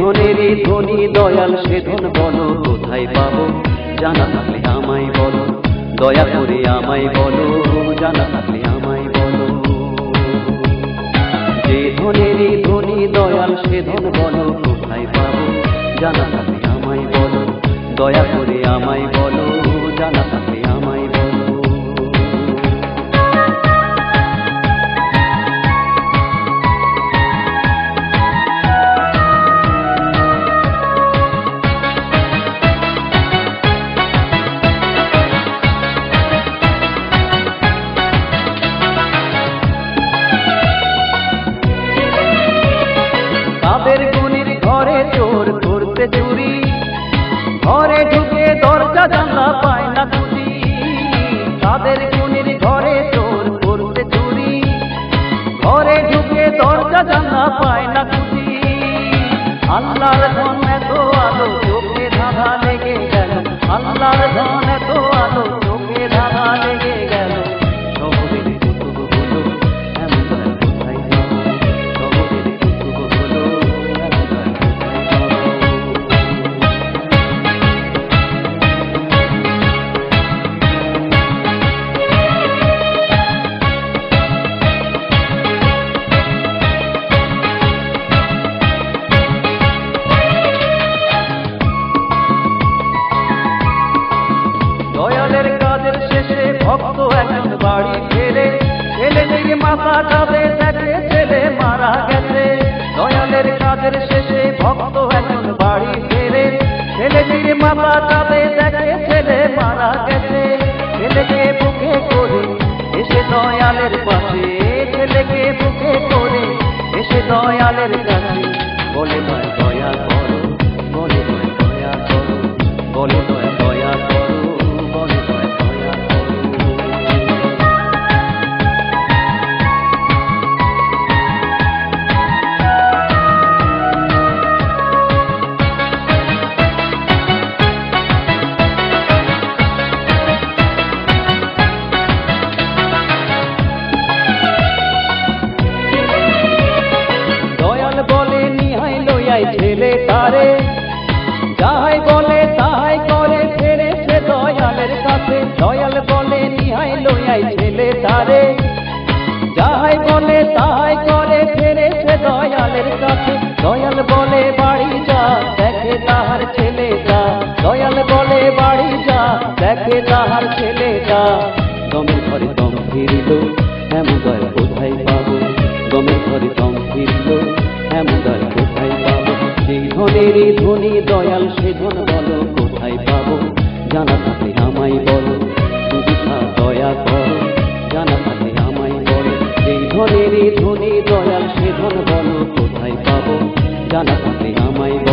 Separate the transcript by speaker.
Speaker 1: ধনেরই ধনী দয়াল সে ধন বলো কোথায় পাবো, জানা থাকলে আমায় বলো, দয়া করে আমায় বলো, জানা থাকলে আমায় বলো। যে ধনেরই ধনী দয়াল সে ধন বলো কোথায় পাবো, জানা থাকলে আমায় বলো, দয়া করে আমায় বলো, জানা থাকলে আমায় বলো। কাদের গুণীর ঘরে চোর করতে চুরি, ঘরে ঢুকে দরজা জানলা পায় না খুঁজি। কাদের গুণীর ঘরে চোর করতে চুরি, ঘরে ঢুকে দরজা জানলা পায় না খুঁজি। আল্লাহর ধন এত আলো চোখে ধাঁধা লেগে গেল, আল্লাহর ধন এত আলো চোখে ধাঁধা লেগে গেল। শহরের কুতুবগুলো এমন কোথায় পাবো, শহরের কুতুবগুলো এমন কোথায় পাবো। দয়ালের কাজের শেষে ভক্ত এখন বাড়ি ফেরে, ছেলে দিকে মাথা কাঁদে দেখে ছেলে মারা গেছে। দয়ালের কাজের শেষে ভক্ত এখন বাড়ি ফেরে, ছেলে দিকে মাথা কাঁদে দেখে ছেলে মারা গেছে। ছেলেকে বুকে করে এসে দয়ালের পাশে, ছেলেকে বুকে করে এসে দয়ালের কাছে বলে দয়া দয়া করো, বলে দয়া দয়া করো, বলে দয়া দয়া করো, বলে দয়া দয়া করো। দয়াল বলে নিহাই লইয়াই ছেলে তারে, যাহাই বলে তাহাই করে ফেরে সে দয়ালের কাছে। দয়াল বলে নিহাই লইয়াই ছেলে তারে, যাহাই বলে তাহাই করে ফেরে সে দয়ালের কাছে। দয়াল বলে বাড়ি যা দেখে তাহার ছেলেটা, দয়াল বলে বাড়ি যা দেখে তাহার ছেলেটা। দমের ঘরে দম ফিরিল এমন দয়া কোথায় পাবো, দমের ঘরে দম ফিরিল এমন দয়া কোথায় পাবো। সেই ধনেরই ধনী দয়াল সে ধন বলো কোথায় পাবো, জানা থাকলে আমায় বলো, তুমি দয়া করো, জানা থাকলে আমায় বলো। সেই ধনেরই ধনী দয়াল সে ধন বলো কোথায় পাবো, জানা থাকলে আমায় বলো।